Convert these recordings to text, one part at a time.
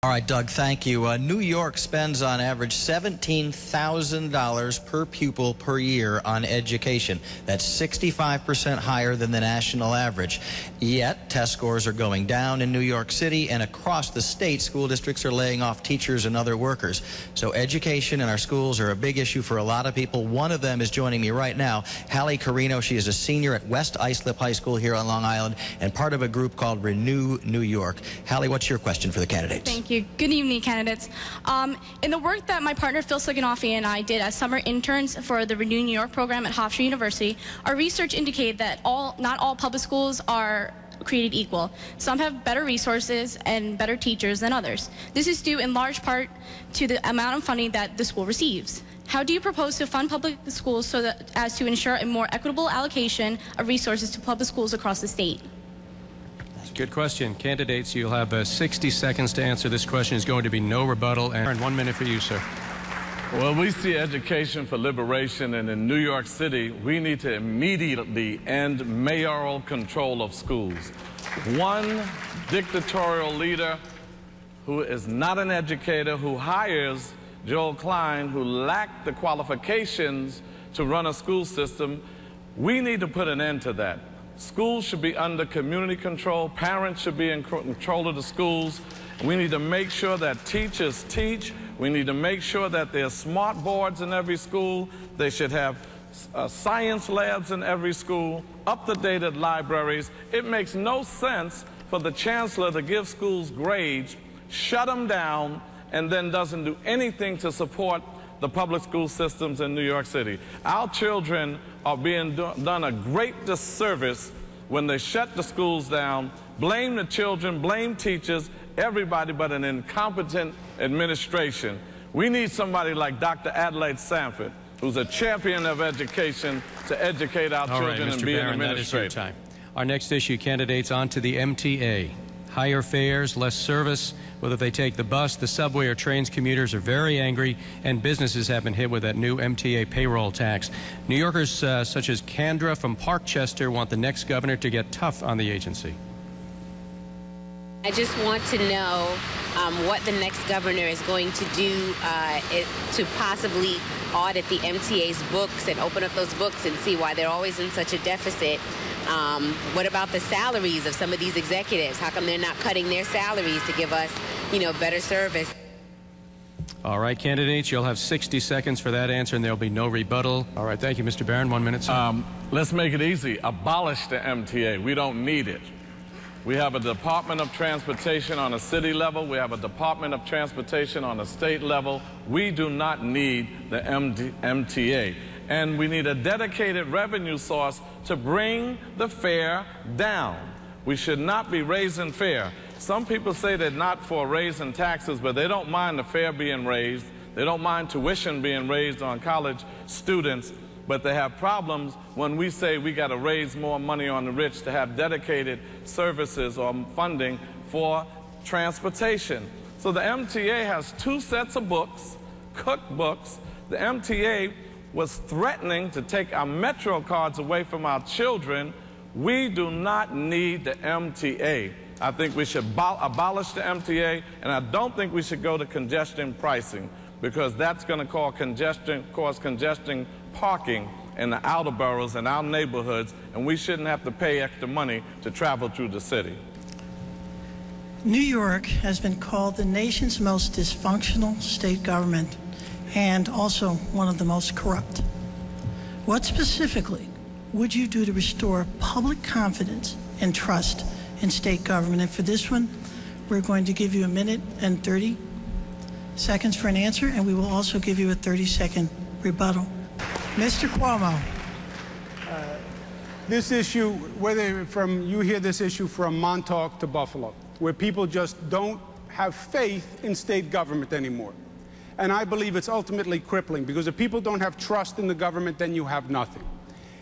All right, Doug, thank you. New York spends on average $17,000 per pupil per year on education. That's 65% higher than the national average. Yet, test scores are going down in New York City, and across the state, school districts are laying off teachers and other workers. So education in our schools are a big issue for a lot of people. One of them is joining me right now, Hallie Carino. She is a senior at West Islip High School here on Long Island and part of a group called Renew New York. Hallie, what's your question for the candidates? Thank you. Good evening, candidates. In the work that my partner Phil Siganofi and I did as summer interns for the Renew New York program at Hofstra University, our research indicated that not all public schools are created equal. Some have better resources and better teachers than others. This is due in large part to the amount of funding that the school receives. How do you propose to fund public schools so as to ensure a more equitable allocation of resources to public schools across the state? Good question. Candidates, you'll have 60 seconds to answer this question. There's going to be no rebuttal. And 1 minute for you, sir. Well, we see education for liberation, and in New York City, we need to immediately end mayoral control of schools. One dictatorial leader who is not an educator, who hires Joel Klein, who lacked the qualifications to run a school system, we need to put an end to that. Schools should be under community control. Parents should be in control of the schools. We need to make sure that teachers teach. We need to make sure that there are smart boards in every school. They should have science labs in every school, up-to-date libraries. It makes no sense for the chancellor to give schools grades, shut them down, and then doesn't do anything to support the public school systems in New York City. Our children are being done a great disservice when they shut the schools down, blame the children, blame teachers, everybody but an incompetent administration. We need somebody like Dr. Adelaide Sanford, who's a champion of education, to educate our children and be an administrator. That is your time. Our next issue, candidates, on to the MTA. Higher fares, less service. Whether they take the bus, the subway, or trains, commuters are very angry, and businesses have been hit with that new MTA payroll tax. New Yorkers such as Kendra from Parkchester want the next governor to get tough on the agency. I just want to know what the next governor is going to do to possibly audit the MTA's books and open up those books and see why they're always in such a deficit. What about the salaries of some of these executives? How come they're not cutting their salaries to give us, better service? All right, candidates, you'll have 60 seconds for that answer, and there'll be no rebuttal. All right, thank you, Mr. Barron. 1 minute, sir. Let's make it easy. Abolish the MTA. We don't need it. We have a Department of Transportation on a city level. We have a Department of Transportation on a state level. We do not need the MTA. And we need a dedicated revenue source to bring the fare down. We should not be raising fare. Some people say they're not for raising taxes, but they don't mind the fare being raised. They don't mind tuition being raised on college students, but they have problems when we say we got to raise more money on the rich to have dedicated services or funding for transportation. So the MTA has 2 sets of books, cookbooks. The MTA was threatening to take our Metro cards away from our children. We do not need the MTA. I think we should abolish the MTA, and I don't think we should go to congestion pricing, because that's going to cause congestion parking in the outer boroughs and our neighborhoods, and we shouldn't have to pay extra money to travel through the city. New York has been called the nation's most dysfunctional state government and also one of the most corrupt. What specifically would you do to restore public confidence and trust in state government? And for this one, we're going to give you 1 minute and 30 seconds for an answer, and we will also give you a 30-second rebuttal. Mr. Cuomo. This issue, whether you hear this issue from Montauk to Buffalo, where people just don't have faith in state government anymore. And I believe it's ultimately crippling, because if people don't have trust in the government, then you have nothing.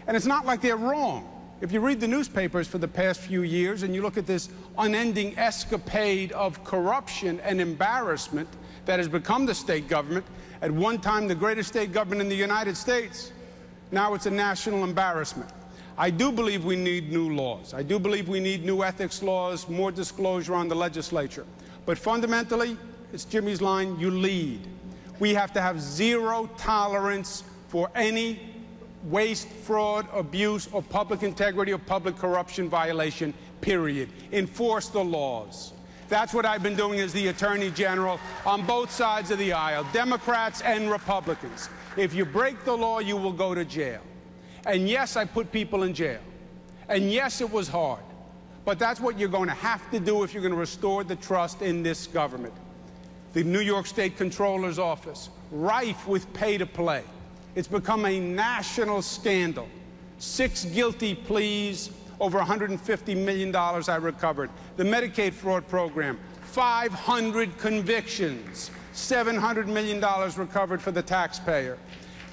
And it's not like they're wrong. If you read the newspapers for the past few years and you look at this unending escapade of corruption and embarrassment that has become the state government, at one time the greatest state government in the United States, now it's a national embarrassment. I do believe we need new laws. I do believe we need new ethics laws, more disclosure on the legislature. But fundamentally, it's Jimmy's line, you lead. We have to have zero tolerance for any waste, fraud, abuse, or public integrity or public corruption violation, period. Enforce the laws. That's what I've been doing as the Attorney General on both sides of the aisle, Democrats and Republicans. If you break the law, you will go to jail. And yes, I put people in jail. And yes, it was hard. But that's what you're going to have to do if you're going to restore the trust in this government. The New York State Comptroller's Office, rife with pay-to-play. It's become a national scandal. 6 guilty pleas, over $150 million I recovered. The Medicaid fraud program, 500 convictions, $700 million recovered for the taxpayer.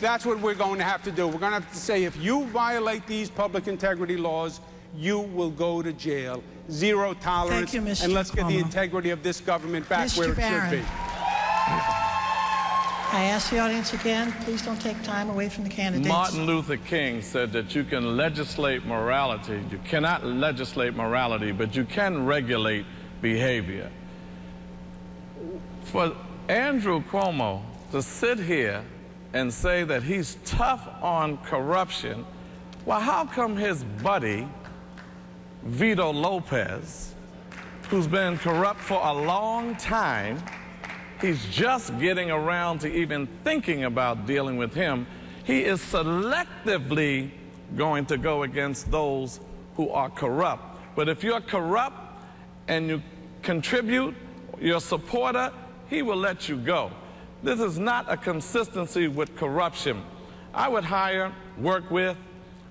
That's what we're going to have to do. We're going to have to say, if you violate these public integrity laws, you will go to jail. Zero tolerance. Thank you, Mr. And let's get the Cuomo. integrity of this government back Mr. where it Barron. should be. I ask the audience again, please don't take time away from the candidates. Martin Luther King said that you can legislate morality. You cannot legislate morality, but you can regulate behavior. For Andrew Cuomo to sit here and say that he's tough on corruption, well, how come his buddy, Vito Lopez, who's been corrupt for a long time, he's just getting around to even thinking about dealing with him. He is selectively going to go against those who are corrupt. But if you're corrupt and you contribute, you're a supporter, he will let you go. This is not a consistency with corruption. I would work with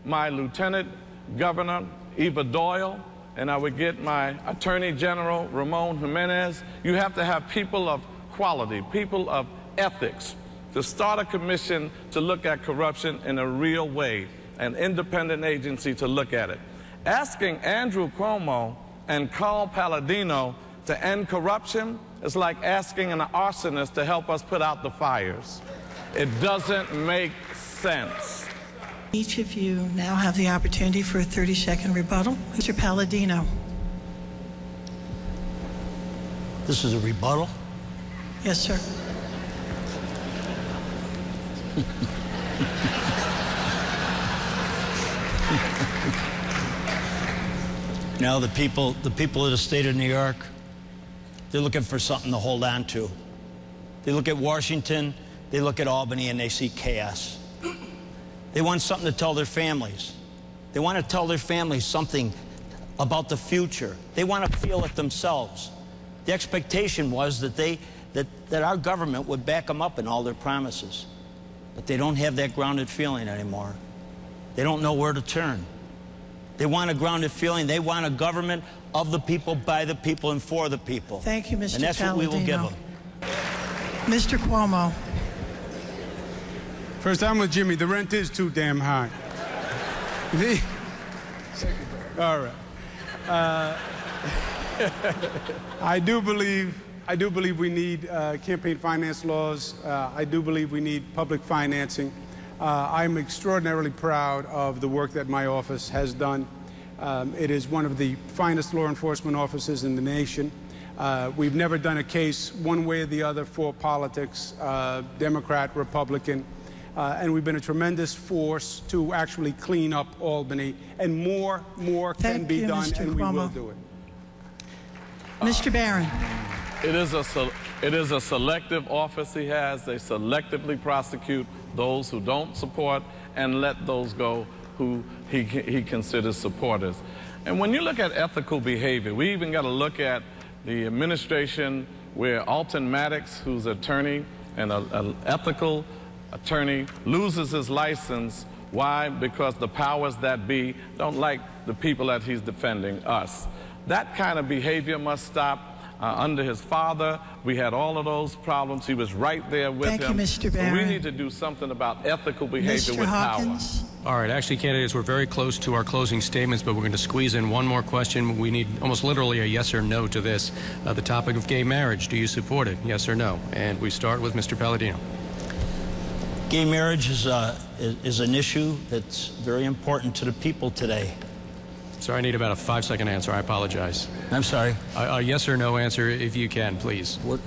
my Lieutenant Governor, Eva Doyle, and I would get my Attorney General, Ramon Jimenez. You have to have people of quality, people of ethics, to start a commission to look at corruption in a real way, an independent agency to look at it. Asking Andrew Cuomo and Cuomo and Paladino to end corruption is like asking an arsonist to help us put out the fires. It doesn't make sense. Each of you now have the opportunity for a 30-second rebuttal. Mr. Paladino. This is a rebuttal? Yes, sir. Now the people of the state of New York, they're looking for something to hold on to. They look at Washington, they look at Albany, and they see chaos. They want something to tell their families. They want to tell their families something about the future. They want to feel it themselves. The expectation was that that our government would back them up in all their promises. But they don't have that grounded feeling anymore. They don't know where to turn. They want a grounded feeling. They want a government of the people, by the people, and for the people. Thank you, Mr. Paladino. And that's what we will give them. Mr. Cuomo. First, I'm with Jimmy. The rent is too damn high. All right. I do believe we need campaign finance laws. I do believe we need public financing. I'm extraordinarily proud of the work that my office has done. It is one of the finest law enforcement offices in the nation. We've never done a case one way or the other for politics, Democrat, Republican. And we've been a tremendous force to actually clean up Albany. And more can be done, and we will do it. Mr. Barron. It is a selective office he has. They selectively prosecute those who don't support and let those go who he considers supporters. And when you look at ethical behavior, we even got to look at the administration where Alton Maddox, who's an attorney and an ethical attorney, loses his license. Why? Because the powers that be don't like the people that he's defending, us. That kind of behavior must stop. Under his father, we had all of those problems. He was right there with him. Thank you, Mr. Barron. So we need to do something about ethical behavior Mr. with Hawkins. power. All right, actually, candidates, we're very close to our closing statements, but we're going to squeeze in one more question. We need almost literally a yes or no to this. The topic of gay marriage, do you support it, yes or no? And we start with Mr. Paladino. Gay marriage is an issue that's very important to the people today. Sir, I need about a 5-second answer. I apologize. I'm sorry. A yes or no answer, if you can, please. What?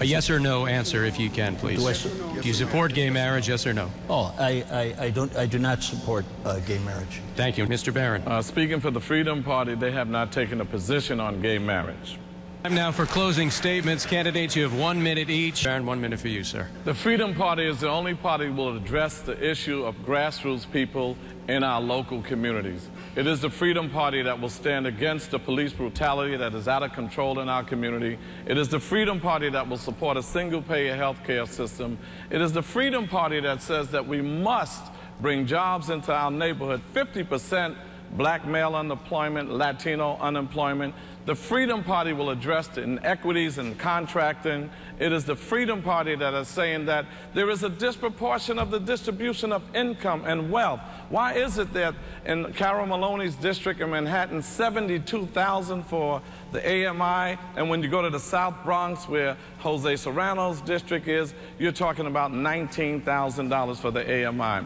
A yes or no answer, if you can, please. Do you support gay marriage, yes or no? Oh, I do not support gay marriage. Thank you. Mr. Barron. Speaking for the Freedom Party, they have not taken a position on gay marriage. Time now for closing statements. Candidates, you have 1 minute each. Barron, 1 minute for you, sir. The Freedom Party is the only party that will address the issue of grassroots people in our local communities. It is the Freedom Party that will stand against the police brutality that is out of control in our community. It is the Freedom Party that will support a single-payer health care system. It is the Freedom Party that says that we must bring jobs into our neighborhood. 50% black male unemployment, Latino unemployment. The Freedom Party will address the inequities in contracting. It is the Freedom Party that is saying that there is a disproportion of the distribution of income and wealth. Why is it that in Carol Maloney's district in Manhattan, $72,000 for the AMI, and when you go to the South Bronx, where Jose Serrano's district is, you're talking about $19,000 for the AMI.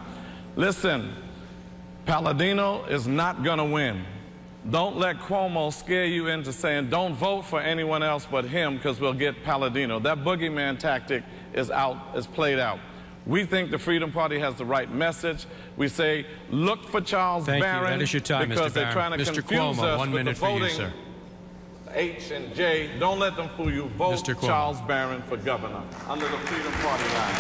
Listen, Paladino is not going to win. Don't let Cuomo scare you into saying don't vote for anyone else but him because we'll get Paladino. That boogeyman tactic is played out. We think the Freedom Party has the right message. We say look for Charles Barron. Thank you. That is your time, because Mr. they're Barron. trying to Mr. confuse Cuomo, us 1 with minute the for you, voting sir. H and J. Don't let them fool you. Vote Mr. Cuomo. Charles Barron for governor under the Freedom Party line.